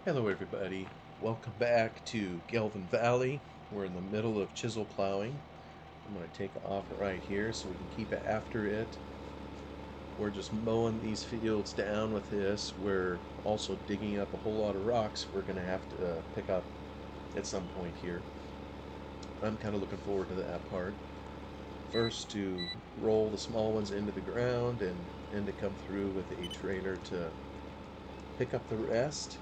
Hello, everybody. Welcome back to Gelvin Valley. We're in the middle of chisel plowing. I'm going to take off right here so we can keep it after it. We're just mowing these fields down with this. We're also digging up a whole lot of rocks we're going to have to pick up at some point here. I'm kind of looking forward to that part. First, to roll the small ones into the ground and to come through with a trailer to pick up the rest.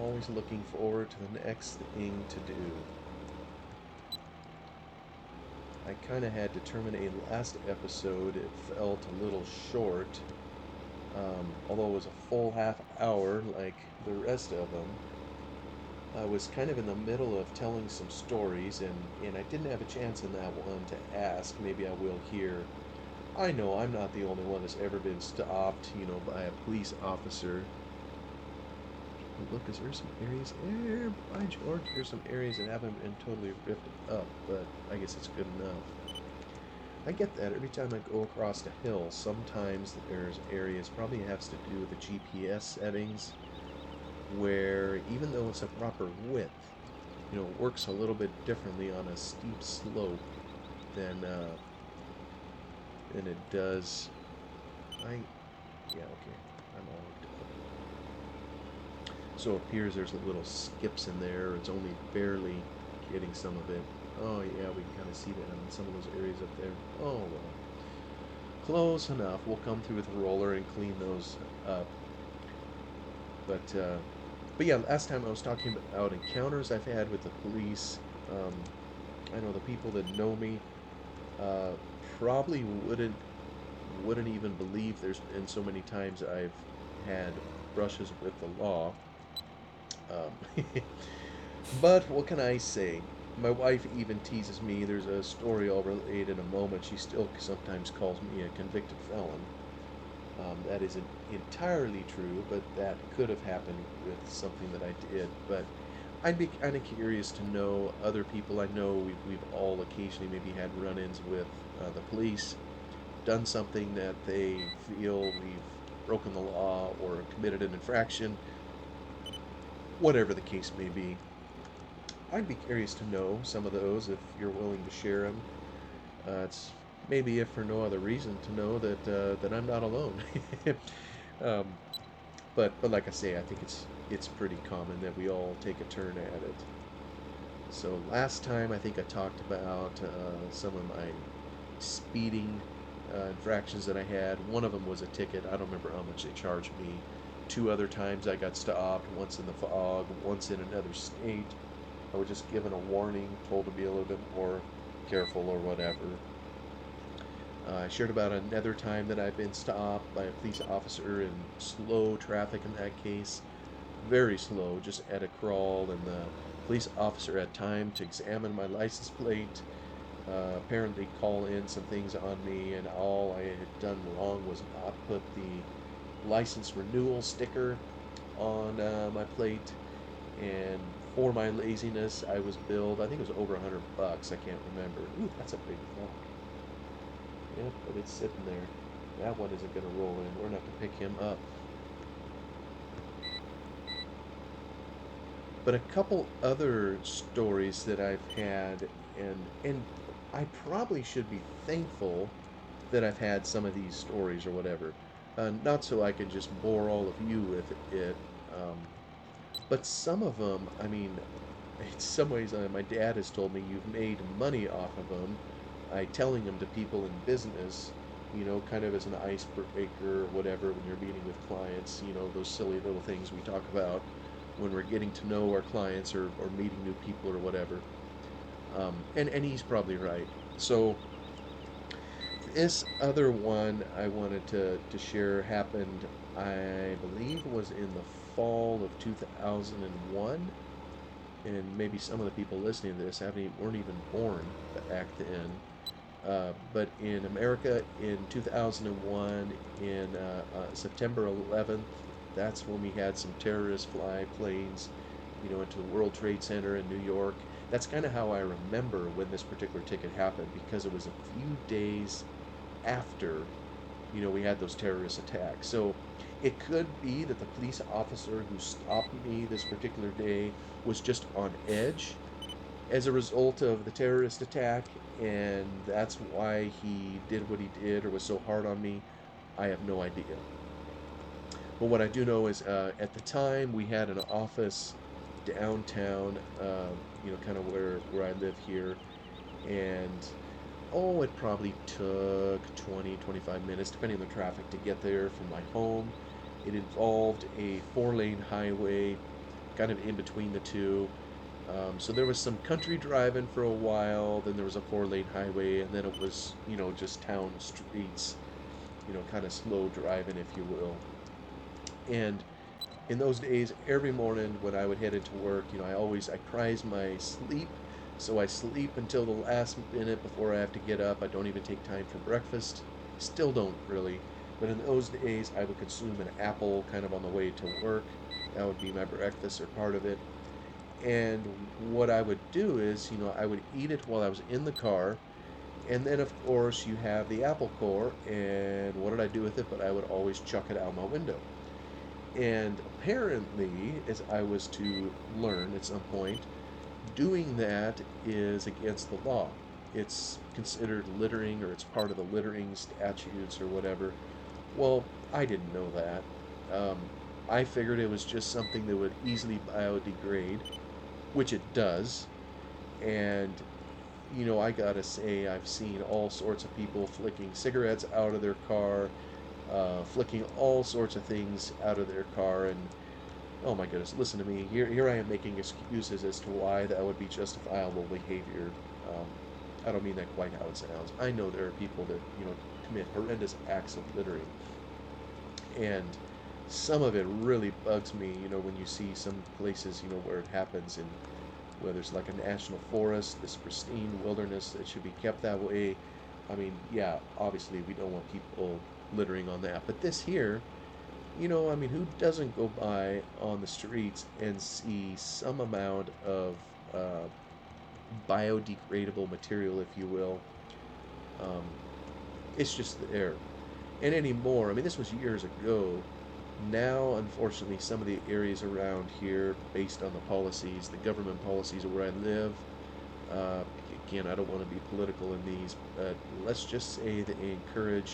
Always looking forward to the next thing to do. I kind of had to terminate last episode. It felt a little short, although it was a full half hour like the rest of them. I was kind of in the middle of telling some stories, and I didn't have a chance in that one to ask. Maybe I will here. I know I'm not the only one that's ever been stopped, by a police officer. Look, is there some areas there? By George, there's some areas that haven't been totally ripped up, but I guess it's good enough. I get that every time I go across a hill. Sometimes there's areas, probably has to do with the GPS settings, where even though it's a proper width, it works a little bit differently on a steep slope than than it does. Yeah, okay, I'm all hooked up. So it appears there's a little skips in there. It's only barely getting some of it. Oh yeah, we can kind of see that in some of those areas up there. Oh well. Close enough. We'll come through with a roller and clean those up. But uh, but yeah, last time I was talking about encounters I've had with the police. Um, I know the people that know me uh, probably wouldn't even believe there's been so many times I've had brushes with the law. Um, but what can I say? My wife even teases me. There's a story I'll relate in a moment. She still sometimes calls me a convicted felon. That isn't entirely true, but that could have happened with something that I did. But I'd be kind of curious to know other people. I know we've all occasionally maybe had run-ins with the police, done something that they feel we've broken the law or committed an infraction, whatever the case may be. I'd be curious to know some of those if you're willing to share them. It's maybe if for no other reason to know that I'm not alone. um, but like I say, I think it's pretty common that we all take a turn at it. So last time I think I talked about some of my speeding infractions that I had. One of them was a ticket. I don't remember how much they charged me. Two other times I got stopped, once in the fog, once in another state. I was just given a warning, told to be a little bit more careful or whatever. I shared about another time that I've been stopped by a police officer in slow traffic in that case. Very slow, just at a crawl, and the police officer had time to examine my license plate, apparently call in some things on me, and all I had done wrong was not put the license renewal sticker on my plate, and for my laziness, I was billed, I think it was over $100. I can't remember. Ooh, that's a big rock. Yep, but it's sitting there. That one isn't going to roll in. We're going to have to pick him up. But a couple other stories that I've had, and I probably should be thankful that I've had some of these stories or whatever. Not so I can just bore all of you with it, um, but some of them, I mean, in some ways, my dad has told me you've made money off of them by telling them to people in business, kind of as an icebreaker or whatever when you're meeting with clients, those silly little things we talk about when we're getting to know our clients or meeting new people or whatever. And he's probably right. So this other one I wanted to share happened, I believe, was in the fall of 2001, and maybe some of the people listening to this weren't even born back then. But in America in 2001, in September 11th, that's when we had some terrorists fly planes, into the World Trade Center in New York. That's kind of how I remember when this particular ticket happened, because it was a few days after, we had those terrorist attacks. So It could be that the police officer who stopped me this particular day was just on edge as a result of the terrorist attack, and that's why he did what he did or was so hard on me. I have no idea. But what I do know is at the time we had an office downtown, kind of where I live here, and it probably took 20, 25 minutes, depending on the traffic, to get there from my home. It involved a four-lane highway, kind of in between the two. So there was some country driving for a while, then there was a four-lane highway, and then it was, just town streets, kind of slow driving, if you will. And in those days, every morning when I would head into work, I prize my sleep. So I sleep until the last minute before I have to get up. I don't even take time for breakfast. Still don't really. But in those days, I would consume an apple kind of on the way to work. That would be my breakfast or part of it. And what I would do is, I would eat it while I was in the car. And then, of course, you have the apple core. And what did I do with it? But I would always chuck it out my window. And apparently, as I was to learn at some point, doing that is against the law. It's considered littering, or it's part of the littering statutes or whatever. Well, I didn't know that. Um, I figured it was just something that would easily biodegrade, which it does. And, I gotta say, I've seen all sorts of people flicking cigarettes out of their car, flicking all sorts of things out of their car, and oh my goodness, listen to me. Here I am making excuses as to why that would be justifiable behavior. Um, I don't mean that quite how it sounds. I know there are people that, commit horrendous acts of littering. And some of it really bugs me, when you see some places, where it happens in whether it's like a national forest, this pristine wilderness that should be kept that way. I mean, yeah, obviously we don't want people littering on that. But this here, who doesn't go by on the streets and see some amount of uh, biodegradable material, if you will? Um, it's just there. And anymore, this was years ago. Now, unfortunately, some of the areas around here, based on the policies, the government policies of where I live, uh, again, I don't want to be political in these, but let's just say that they encourage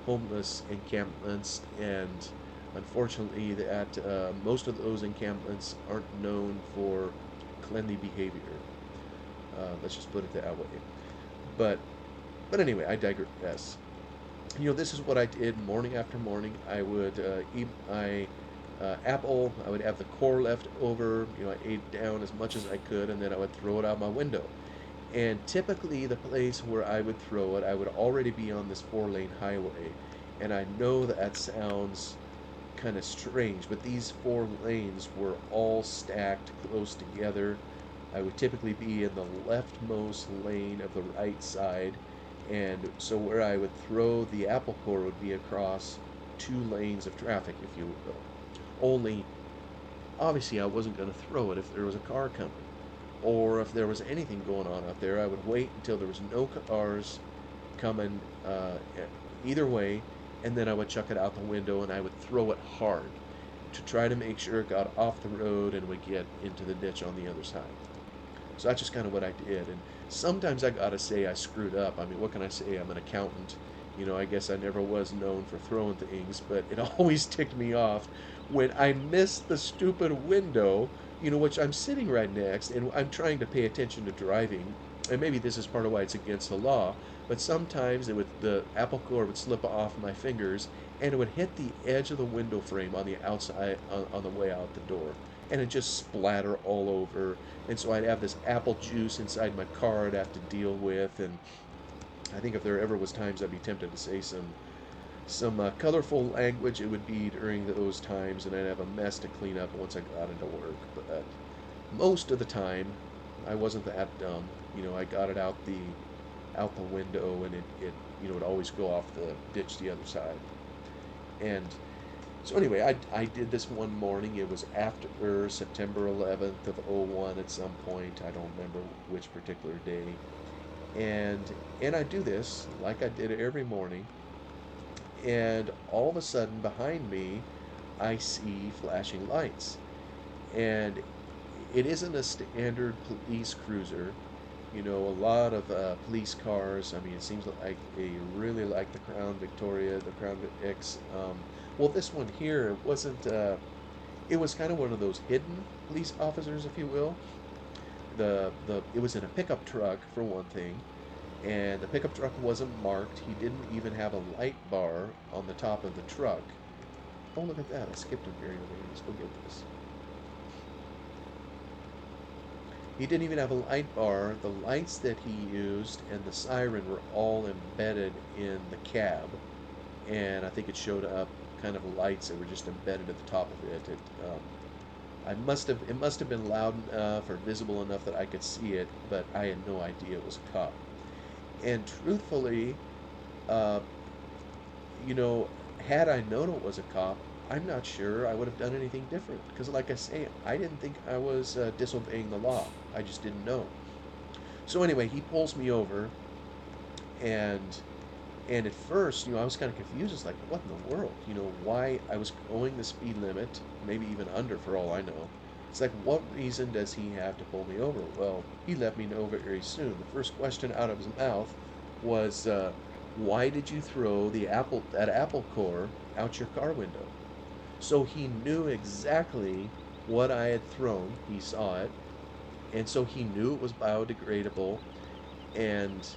homeless encampments, and unfortunately, that most of those encampments aren't known for cleanly behavior. Let's just put it that way. But but anyway, I digress. This is what I did morning after morning. I would eat my apple. I would have the core left over. I ate down as much as I could, and then I would throw it out my window. And typically, the place where I would throw it, I would already be on this four-lane highway. And I know that sounds kind of strange, but these four lanes were all stacked close together. I would typically be in the leftmost lane of the right side, and so where I would throw the apple core would be across two lanes of traffic, if you will. Only, obviously, I wasn't going to throw it if there was a car coming, or if there was anything going on out there. I would wait until there was no cars coming either way, and then I would chuck it out the window and I would throw it hard to try to make sure it got off the road and would get into the ditch on the other side. So that's just kind of what I did. And sometimes I gotta say I screwed up. What can I say? I'm an accountant. I guess I never was known for throwing things, but it always ticked me off when I missed the stupid window, which I'm sitting right next and I'm trying to pay attention to driving. And maybe this is part of why it's against the law, but sometimes the apple core would slip off my fingers and it would hit the edge of the window frame on the outside on the way out the door, and it just splatter all over. And so I'd have this apple juice inside my car I'd have to deal with. And I think if there ever was times I'd be tempted to say some colorful language, it would be during those times, and I'd have a mess to clean up once I got into work. But most of the time, I wasn't that dumb. I got it out the window, and it would always go off the ditch the other side. And so anyway, I did this one morning. It was after September 11th of '01 at some point. I don't remember which particular day. And I do this like I did every morning. And all of a sudden, behind me, I see flashing lights. And it isn't a standard police cruiser. You know, a lot of police cars. I mean, it seems like they really like the Crown Victoria, the Crown X. Well, this one here wasn't. It was kind of one of those hidden police officers, if you will. The it was in a pickup truck for one thing, and the pickup truck wasn't marked. He didn't even have a light bar on the top of the truck. Oh, look at that! I skipped a area there. Let's go get this. He didn't even have a light bar. The lights that he used and the siren were all embedded in the cab, and I think it showed up kind of lights that were just embedded at the top of it. It must have been loud enough or visible enough that I could see it, but I had no idea it was a cop. And truthfully, uh, you know, had I known it was a cop, I'm not sure I would have done anything different. Because, like I say, I didn't think I was disobeying the law. I just didn't know. So anyway, he pulls me over, and and at first, I was kind of confused. It's like, what in the world? Why I was going the speed limit, maybe even under for all I know. It's like, what reason does he have to pull me over? Well, he let me know very soon. The first question out of his mouth was, why did you throw that apple core out your car window? So he knew exactly what I had thrown. He saw it, and so he knew it was biodegradable, and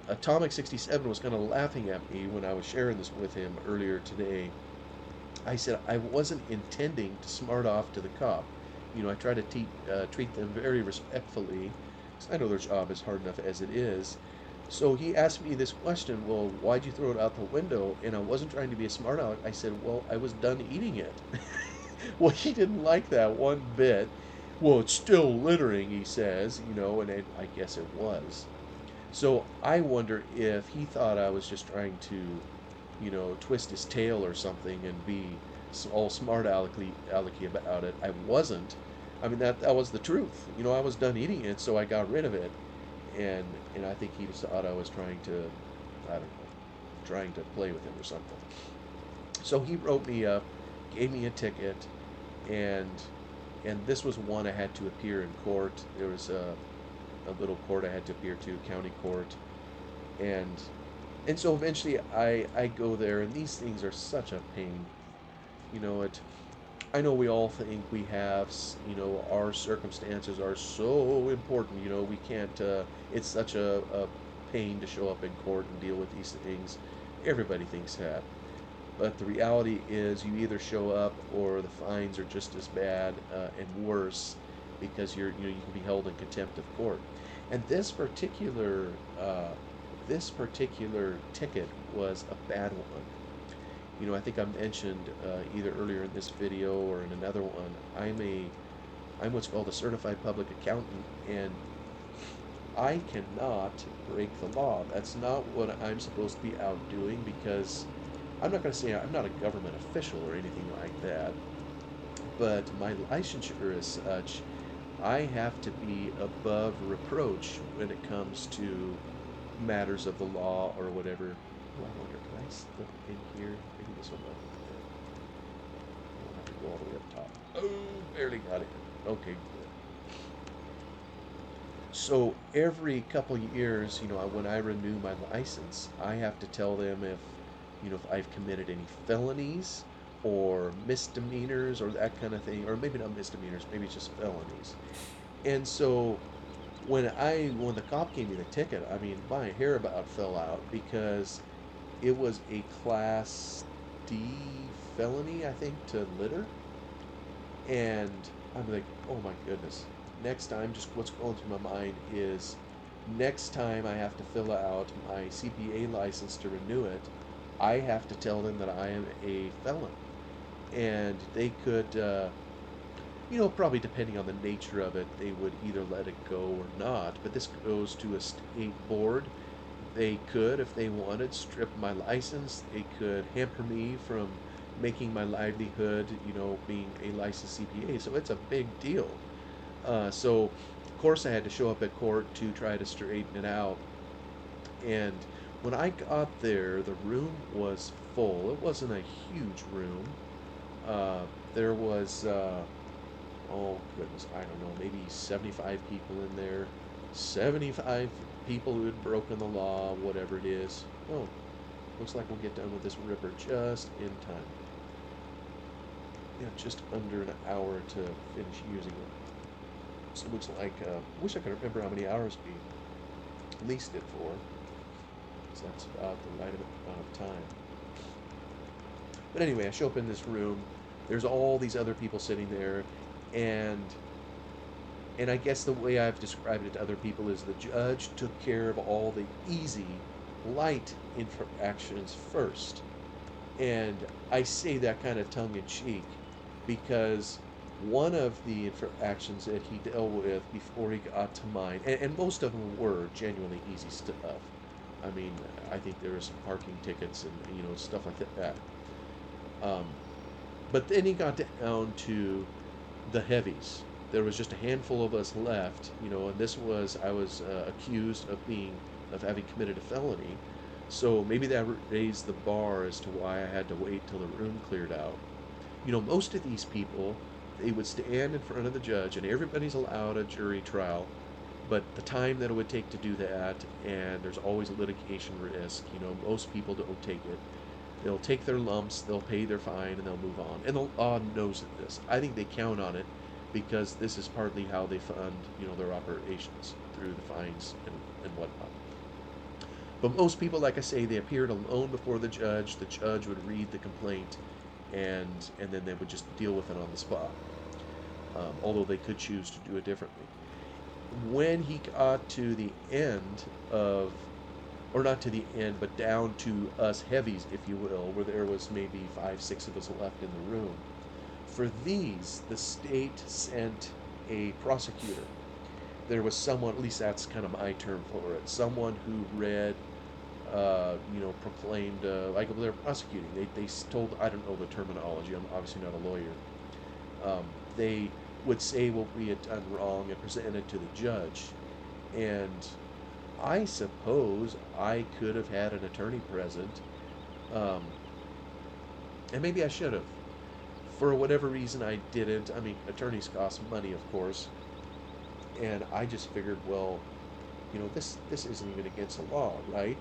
Atomic 67 was kind of laughing at me when I was sharing this with him earlier today. I said I wasn't intending to smart off to the cop. I try to treat them very respectfully, because I know their job is hard enough as it is. So he asked me this question, well, why'd you throw it out the window? And I wasn't trying to be a smart aleck. I said, well, I was done eating it. Well, he didn't like that one bit. Well, it's still littering, he says, and I guess it was. So I wonder if he thought I was just trying to, twist his tail or something and be all smart alecky about it. I wasn't. I mean, that was the truth. I was done eating it, so I got rid of it. And I think he just thought I was trying to, I don't know, trying to play with him or something. So he wrote me up, gave me a ticket, and this was one I had to appear in court. There was a little court I had to appear to, county court, and so eventually I go there, and these things are such a pain. It. I know we all think we have, our circumstances are so important. We can't. It's such a pain to show up in court and deal with these things. Everybody thinks that. But the reality is, you either show up or the fines are just as bad and worse, because you can be held in contempt of court. And uh, this particular ticket was a bad one. I think I mentioned either earlier in this video or in another one. I'm what's called a certified public accountant, and I cannot break the law. That's not what I'm supposed to be out doing, because I'm not going to say I'm not a government official or anything like that, but my licensure is such, I have to be above reproach when it comes to matters of the law or whatever. Oh, I wonder, can I slip in here? Maybe this will not fit. I'll have to go all the way up top. Oh, barely got it. Okay, good. So every couple years, when I renew my license, I have to tell them if I've committed any felonies or misdemeanors or that kind of thing, or maybe not misdemeanors, maybe it's just felonies. And so when the cop gave me the ticket, I mean, my hair about fell out, because it was a class D felony, I think, to litter. And I'm like, oh my goodness. Next time, just what's going through my mind is, next time I have to fill out my CPA license to renew it, I have to tell them that I am a felon. And they could, probably depending on the nature of it, they would either let it go or not. But this goes to a state board. They could, if they wanted, strip my license. They could hamper me from making my livelihood, being a licensed CPA. So it's a big deal. So, of course, I had to show up at court to try to straighten it out. And When I got there, the room was full. It wasn't a huge room. Uh, there was, oh goodness, I don't know, maybe 75 people in there. 75 people who had broken the law, whatever it is. Oh, looks like we'll get done with this ripper just in time. Yeah, just under an hour to finish using it. So it looks like, wish I could remember how many hours we leased it for. So that's about the right amount of time. But anyway, I show up in this room. There's all these other people sitting there, and I guess the way I've described it to other people is the judge took care of all the easy, light infractions first. And I say that kind of tongue in cheek because one of the infractions that he dealt with before he got to mine, and most of them were genuinely easy stuff. I mean, I think there were some parking tickets and stuff like that. Um, but then he got down to the heavies. There was just a handful of us left, and this was I was accused of having committed a felony. So maybe that raised the bar as to why I had to wait till the room cleared out. Most of these people, they would stand in front of the judge, and everybody's allowed a jury trial, but the time that it would take to do that, and there's always a litigation risk. Most people don't take it. They'll take their lumps, they'll pay their fine, and they'll move on. And the law knows this. I think they count on it because this is partly how they fund, their operations through the fines and whatnot. But most people, like I say, they appeared alone before the judge. The judge would read the complaint, and then they would just deal with it on the spot. Although they could choose to do it differently. When he got to the end of, or not to the end, but down to us heavies, if you will, where there was maybe 5, 6 of us left in the room. For these, the state sent a prosecutor. There was someone, at least that's kind of my term for it, someone who read, proclaimed, like they're prosecuting. They told, I don't know the terminology, I'm obviously not a lawyer. They would say what we had done wrong and present it to the judge. And I suppose I could have had an attorney present, um, and maybe I should have. For whatever reason, I didn't. I mean, attorneys cost money, of course, and I just figured, well, this isn't even against the law, right?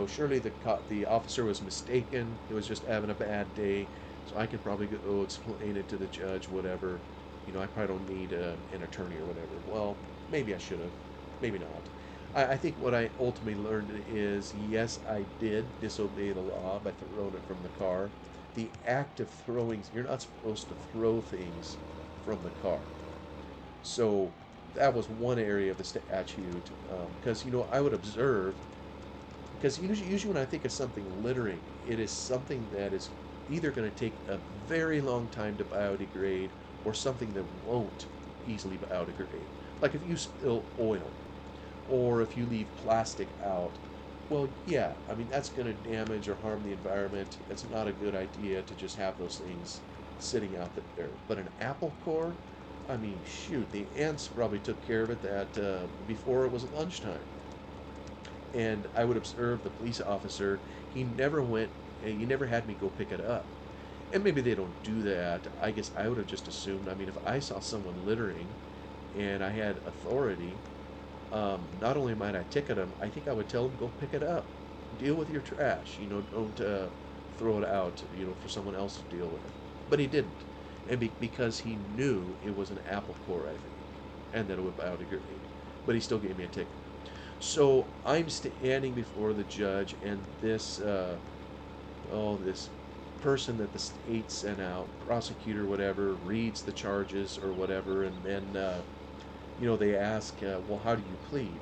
Surely the officer was mistaken. He was just having a bad day, so I could probably go explain it to the judge, whatever. I probably don't need an attorney or whatever. Well, maybe I should have, maybe not. I think what I ultimately learned is yes, I did disobey the law by throwing it from the car. The act of throwing, you're not supposed to throw things from the car. So that was one area of the statute. Because, I would observe, because usually when I think of something littering, it is something that is either going to take a very long time to biodegrade or something that won't easily biodegrade. Like if you spill oil or if you leave plastic out, well, yeah, I mean, that's going to damage or harm the environment. It's not a good idea to just have those things sitting out there. But an apple core, I mean, shoot, the ants probably took care of it before it was lunchtime. And I would observe the police officer, he never had me go pick it up. And maybe they don't do that. I guess I would have just assumed, I mean, if I saw someone littering and I had authority, not only might I ticket them, I think I would tell them, go pick it up. Deal with your trash. Don't throw it out, for someone else to deal with it. But he didn't. And because he knew it was an apple core, I think, and that it would biodegrade. But he still gave me a ticket. So I'm standing before the judge, and this person that the state sent out, prosecutor, whatever, reads the charges or whatever, and then they ask, well, how do you plead?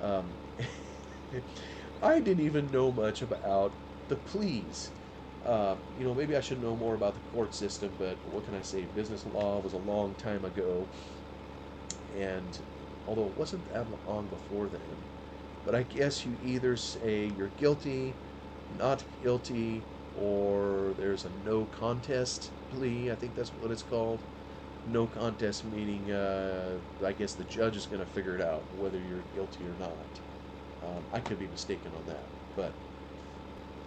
Um, I didn't even know much about the pleas. Maybe I should know more about the court system, but what can I say? Business law was a long time ago, and although it wasn't that long before then, but I guess you either say you're guilty, not guilty, or there's a no contest plea. I think that's what it's called. No contest meaning, I guess the judge is going to figure it out whether you're guilty or not. I could be mistaken on that, but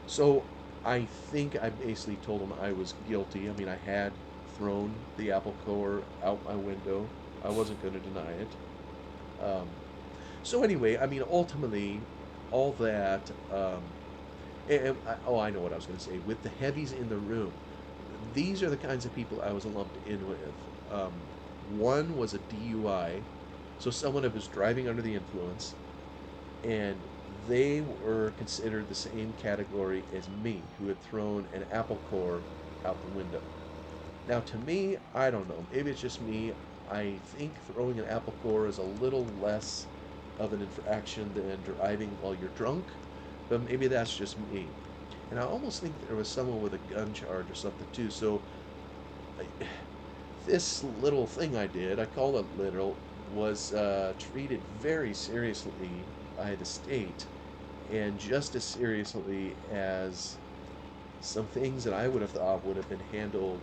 so I think I basically told him I was guilty. I mean, I had thrown the apple core out my window. I wasn't going to deny it. Um, so anyway, I mean, ultimately, all that. Oh, I know what I was going to say. With the heavies in the room, these are the kinds of people I was lumped in with. Um, One was a DUI, so someone who was driving under the influence, and they were considered the same category as me, who had thrown an apple core out the window. Now, to me, I don't know. Maybe it's just me. I think throwing an apple core is a little less of an infraction than driving while you're drunk, but maybe that's just me. And I almost think there was someone with a gun charge or something too. So I, this little thing I did, I call it little, was treated very seriously by the state, and just as seriously as some things that I would have thought would have been handled,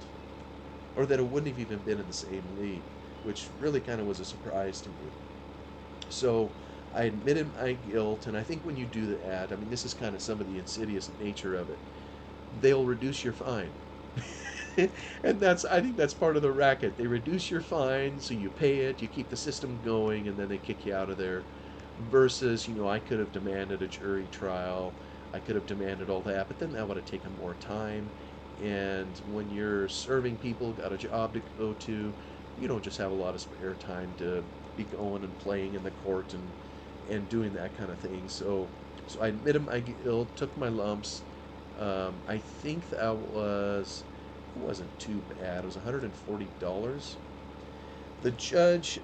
or that it wouldn't have even been in the same league, which really kind of was a surprise to me. So I admitted my guilt, and I think when you do that, I mean, this is kind of some of the insidious nature of it. They'll reduce your fine. And I think that's part of the racket. They reduce your fine, so you pay it, you keep the system going, and then they kick you out of there. Versus, I could have demanded a jury trial, I could have demanded all that, but then that would have taken more time. And when you're serving people, got a job to go to, you don't just have a lot of spare time to be going and playing in the court and doing that kind of thing. So I admitted my guilt, took my lumps. I think that it wasn't too bad. It was $140. The judge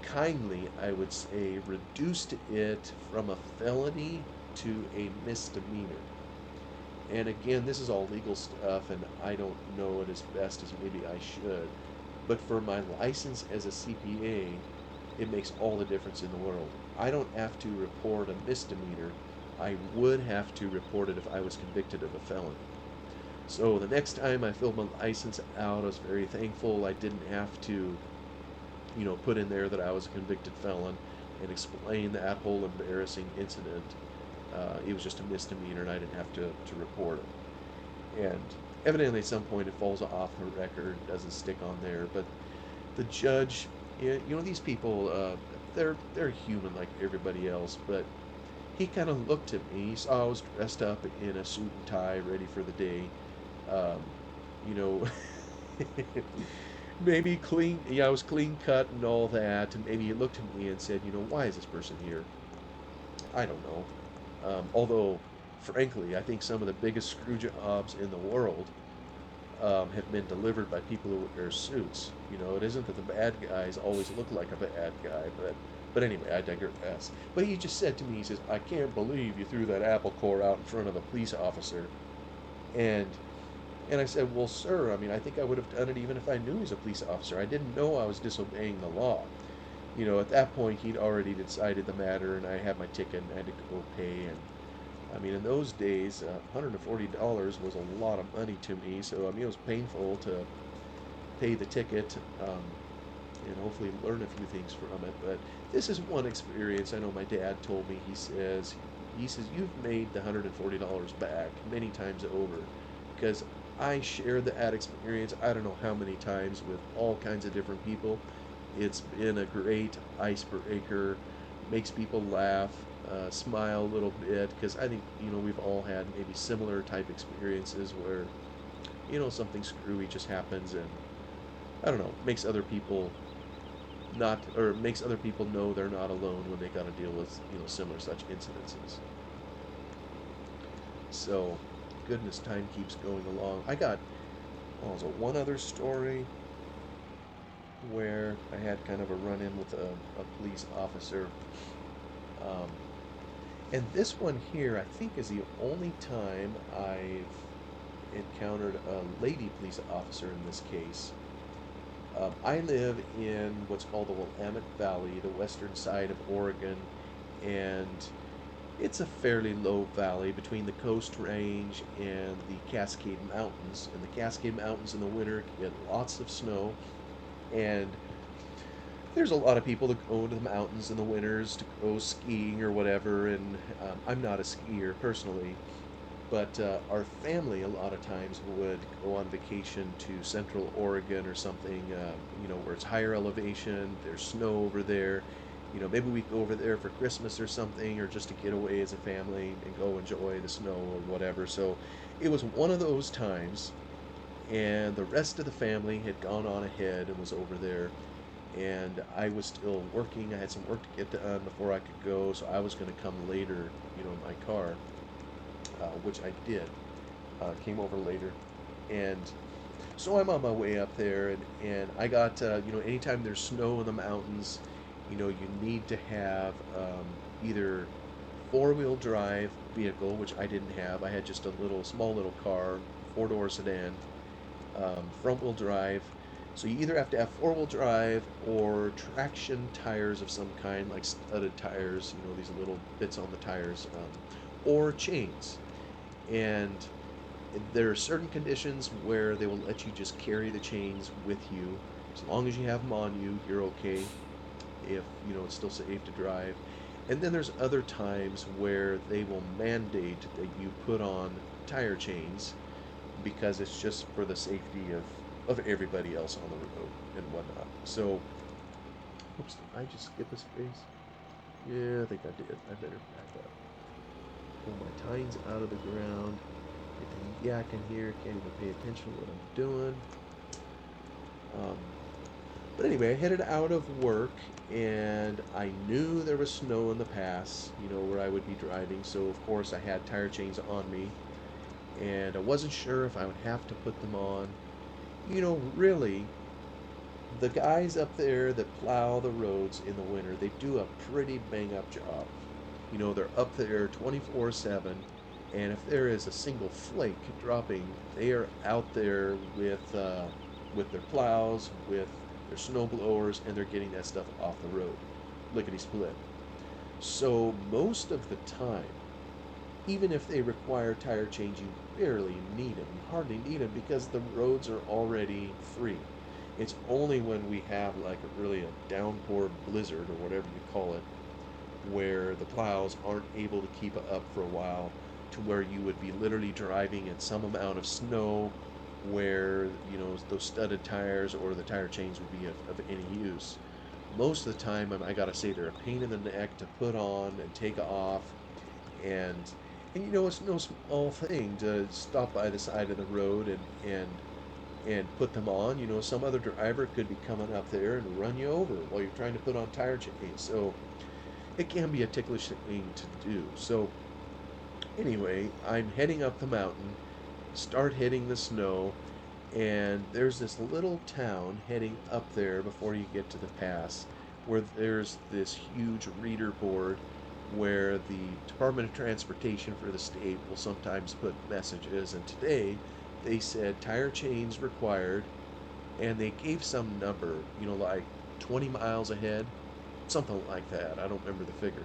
kindly, I would say, reduced it from a felony to a misdemeanor. And again, this is all legal stuff, and I don't know it as best as maybe I should. But for my license as a CPA, it makes all the difference in the world. I don't have to report a misdemeanor. I would have to report it if I was convicted of a felony. So the next time I filled my license out, I was very thankful I didn't have to, put in there that I was a convicted felon and explain that whole embarrassing incident. It was just a misdemeanor and I didn't have to report it. And evidently at some point it falls off the record, doesn't stick on there. But the judge, these people, they're human like everybody else, but he kind of looked at me. He saw I was dressed up in a suit and tie, ready for the day. Um, you know, maybe clean. Yeah, I was clean cut and all that. And maybe he looked at me and said, why is this person here? I don't know. Although, frankly, I think some of the biggest screw jobs in the world have been delivered by people who wear suits. It isn't that the bad guys always look like a bad guy, but anyway, I digress. But he just said to me, he says, "I can't believe you threw that apple core out in front of a police officer." And and I said, "Well, sir, I mean, I think I would have done it even if I knew he was a police officer. I didn't know I was disobeying the law." At that point, he'd already decided the matter, and I had my ticket and I had to go pay. And I mean, in those days, $140 was a lot of money to me. So I mean, it was painful to pay the ticket, and hopefully learn a few things from it. But this is one experience. I know my dad told me. He says you've made the $140 back many times over, because I shared that experience. I don't know how many times with all kinds of different people. It's been a great icebreaker, makes people laugh, smile a little bit, because I think, we've all had maybe similar type experiences where, something screwy just happens, and I don't know, makes other people makes other people know they're not alone when they got to deal with, similar such incidences. So, goodness, time keeps going along. I got, also one other story where I had kind of a run-in with a police officer. Um, and this one here, I think, is the only time I've encountered a lady police officer in this case. I live in what's called the Willamette Valley, the western side of Oregon, and it's a fairly low valley between the Coast Range and the Cascade Mountains. And the Cascade Mountains in the winter get lots of snow, and there's a lot of people that go to the mountains in the winters to go skiing or whatever, and I'm not a skier personally, but our family a lot of times would go on vacation to Central Oregon or something, where it's higher elevation, there's snow over there. Maybe we go over there for Christmas or something, or just to get away as a family and go enjoy the snow or whatever. So it was one of those times, and the rest of the family had gone on ahead and was over there, and I was still working. I had some work to get done before I could go, so I was going to come later, in my car, which I did. Came over later, and so I'm on my way up there, and I got, anytime there's snow in the mountains, you need to have either four-wheel drive vehicle, which I didn't have. I had just a small little car, four-door sedan, front-wheel drive. So you either have to have four-wheel drive or traction tires of some kind, like studded tires, these little bits on the tires, or chains. And there are certain conditions where they will let you just carry the chains with you. As long as you have them on you, you're okay. If it's still safe to drive. And then there's other times where they will mandate that you put on tire chains because it's just for the safety of everybody else on the road and whatnot. So, oops, did I just skip a space? Yeah, I think I did. I better back up. Pull my tines out of the ground. Get the yak in here. Can't even pay attention to what I'm doing. Um, but anyway, I headed out of work, and I knew there was snow in the pass, where I would be driving. So of course I had tire chains on me, and I wasn't sure if I would have to put them on. Really, the guys up there that plow the roads in the winter, they do a pretty bang up job. They're up there 24/7, and if there is a single flake dropping, they are out there with their plows, with their snow blowers, and they're getting that stuff off the road, lickety split. So most of the time, even if they require tire change, you barely need them. You hardly need them because the roads are already free. It's only when we have like a downpour blizzard or whatever you call it, where the plows aren't able to keep up for a while, to where you would be literally driving in some amount of snow where those studded tires or the tire chains would be of any use. Most of the time, I gotta say, they're a pain in the neck to put on and take off, and it's no small thing to stop by the side of the road and put them on. Some other driver could be coming up there and run you over while you're trying to put on tire chains. So it can be a ticklish thing to do. So anyway, I'm heading up the mountain, start hitting the snow, and there's this little town heading up there before you get to the pass, where there's this huge reader board where the Department of Transportation for the state will sometimes put messages, and today they said tire chains required, and they gave some number, like 20 miles ahead, something like that. I don't remember the figure.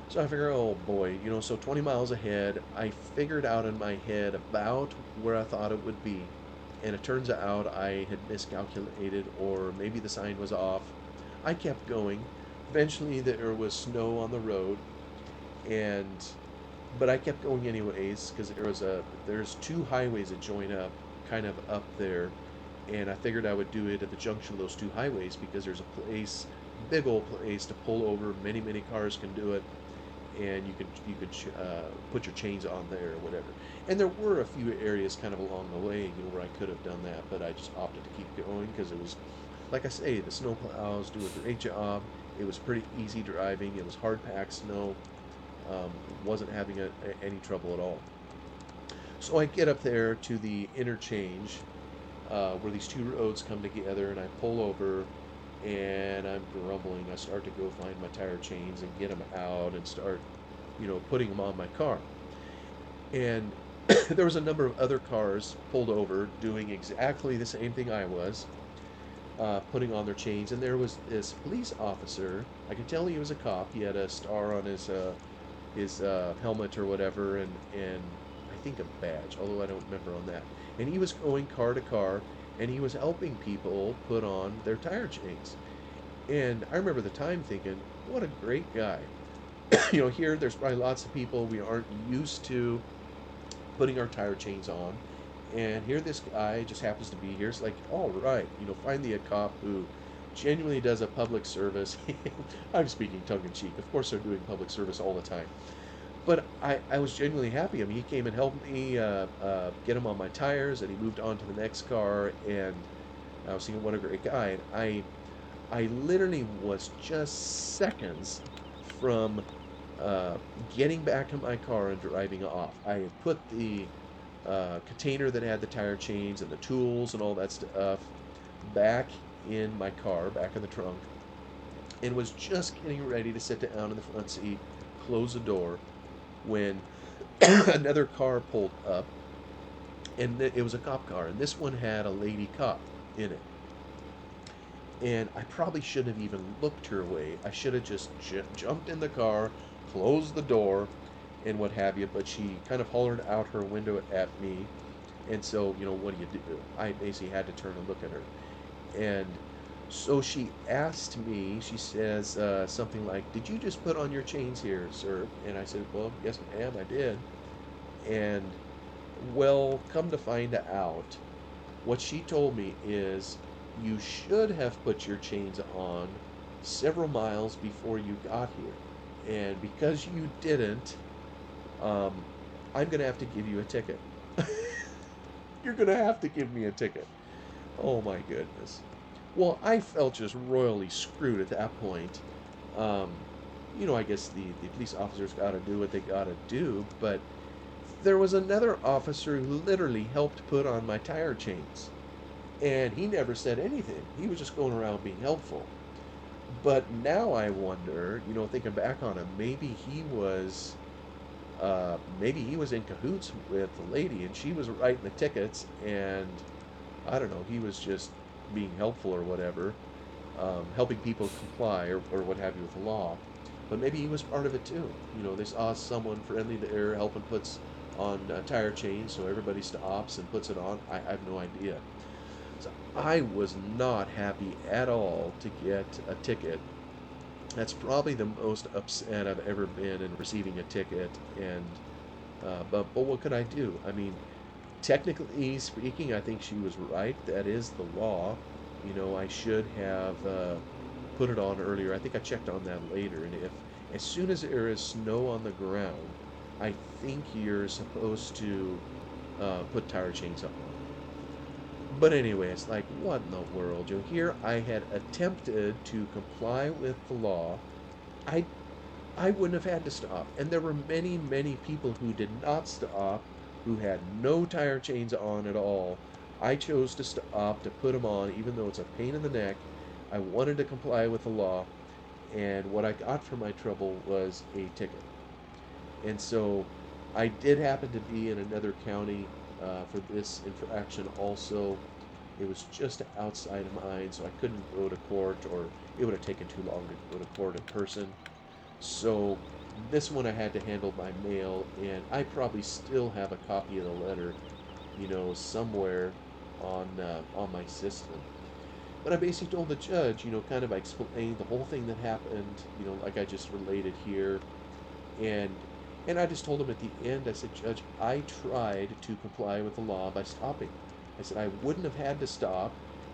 So I figure, oh boy, so 20 miles ahead, I figured out in my head about where I thought it would be. And it turns out I had miscalculated, or maybe the sign was off. I kept going. Eventually, there was snow on the road, and but I kept going anyways because there's two highways that join up, kind of up there, and I figured I would do it at the junction of those two highways because there's a place, big old place to pull over. Many cars can do it, and you could put your chains on there or whatever. And there were a few areas kind of along the way, where I could have done that, but I just opted to keep going because it was, like I say, the snow plows do a great job. It was pretty easy driving. It was hard packed snow. Wasn't having any trouble at all. So I get up there to the interchange where these two roads come together, and I pull over, and I'm grumbling. I start to go find my tire chains and get them out and start, putting them on my car. And there was a number of other cars pulled over doing exactly the same thing I was, putting on their chains. And there was this police officer. I could tell he was a cop. He had a star on his helmet or whatever, and I think a badge, although I don't remember on that. And he was going car to car, and he was helping people put on their tire chains. And I remember the time thinking, what a great guy. Here there's probably lots of people we aren't used to putting our tire chains on. And here this guy just happens to be here. It's like, all right, find me a cop who genuinely does a public service. I'm speaking tongue in cheek. Of course, they're doing public service all the time. But I was genuinely happy. I mean, he came and helped me get him on my tires, and he moved on to the next car. And I was thinking, what a great guy. And I literally was just seconds from uh, getting back in my car and driving off. I had put the container that had the tire chains and the tools and all that stuff back in my car, back in the trunk, and was just getting ready to sit down in the front seat, close the door, when another car pulled up, and it was a cop car, and this one had a lady cop in it. And I probably shouldn't have even looked her way. I should have just jumped in the car, closed the door, and what have you. But she kind of hollered out her window at me. And so, what do you do? I basically had to turn and look at her. And so she asked me, she says something like, "Did you just put on your chains here, sir?" And I said, "Well, yes, ma'am, I did." And, well, come to find out, what she told me is you should have put your chains on several miles before you got here. And because you didn't, um, I'm going to have to give you a ticket. You're going to have to give me a ticket. Oh my goodness. Well, I felt just royally screwed at that point. Um, I guess the police officers got to do what they got to do, but there was another officer who literally helped put on my tire chains. And he never said anything. He was just going around being helpful. But now I wonder, thinking back on it, maybe he was in cahoots with the lady, and she was writing the tickets, and I don't know, he was just being helpful or whatever, helping people comply or what have you with the law. But maybe he was part of it too. They saw someone friendly there helping puts on tire chains, so everybody stops and puts it on. I have no idea. So I was not happy at all to get a ticket. That's probably the most upset I've ever been in receiving a ticket. And but what could I do? I mean, technically speaking, I think she was right. That is the law. I should have put it on earlier. I think I checked on that later. And if as soon as there is snow on the ground, I think you're supposed to put tire chains on. But anyway, it's like, what in the world? Here I had attempted to comply with the law. I I wouldn't have had to stop. And there were many, many people who did not stop, who had no tire chains on at all. I chose to stop to put them on, even though it's a pain in the neck. I wanted to comply with the law, and what I got for my trouble was a ticket. And so I did happen to be in another county for this infraction also. It was just outside of mine, so I couldn't go to court, or it would have taken too long to go to court in person. So this one I had to handle by mail, and I probably still have a copy of the letter, somewhere on my system. But I basically told the judge, kind of explained the whole thing that happened, like I just related here, and I just told him at the end, I said, "Judge, I tried to comply with the law by stopping." I said I wouldn't have had to stop.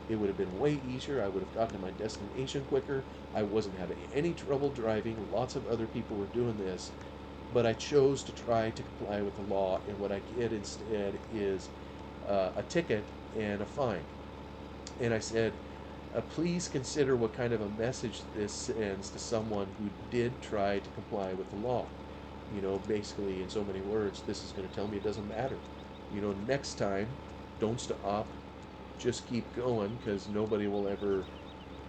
It would have been way easier. I would have gotten to my destination quicker. I wasn't having any trouble driving. Lots of other people were doing this. But I chose to try to comply with the law, and what I get instead is a ticket and a fine. And I said, please consider what kind of a message this sends to someone who did try to comply with the law. Basically, in so many words, this is going to tell me it doesn't matter. Next time, don't stop, just keep going, because nobody will ever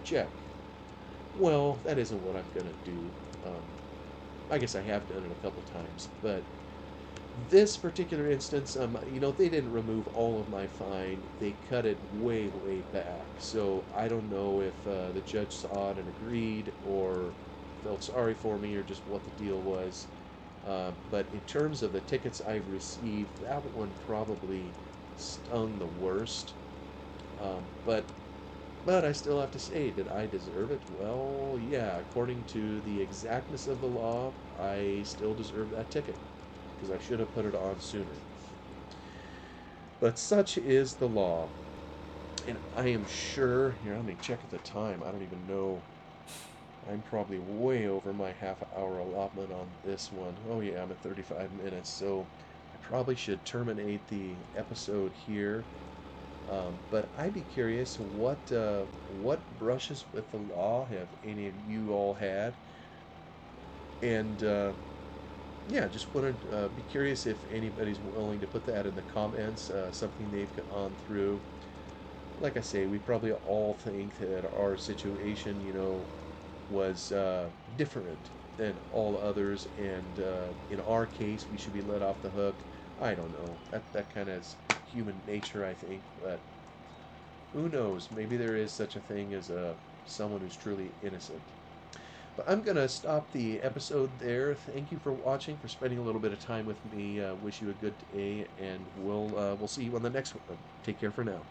check. Well, that isn't what I'm going to do. Um, I guess I have done it a couple times, but this particular instance, they didn't remove all of my fine. They cut it way, way back. So I don't know if the judge saw it and agreed, or felt sorry for me, or just what the deal was. But in terms of the tickets I've received, that one probably stung the worst. But But I still have to say, did I deserve it? Well, yeah, according to the exactness of the law, I still deserve that ticket because I should have put it on sooner. But such is the law. And I am sure, here, let me check at the time. I don't even know. I'm probably way over my half-hour allotment on this one. Oh yeah, I'm at 35 minutes, so I probably should terminate the episode here. But I'd be curious, what brushes with the law have any of you all had? And yeah, just want to be curious if anybody's willing to put that in the comments, something they've gone through. Like I say, we probably all think that our situation, was different than all others, and in our case, we should be let off the hook. I don't know. That kind of is human nature, I think. But who knows? Maybe there is such a thing as someone who's truly innocent. But I'm gonna stop the episode there. Thank you for watching, for spending a little bit of time with me. Wish you a good day, and we'll see you on the next one. Take care for now.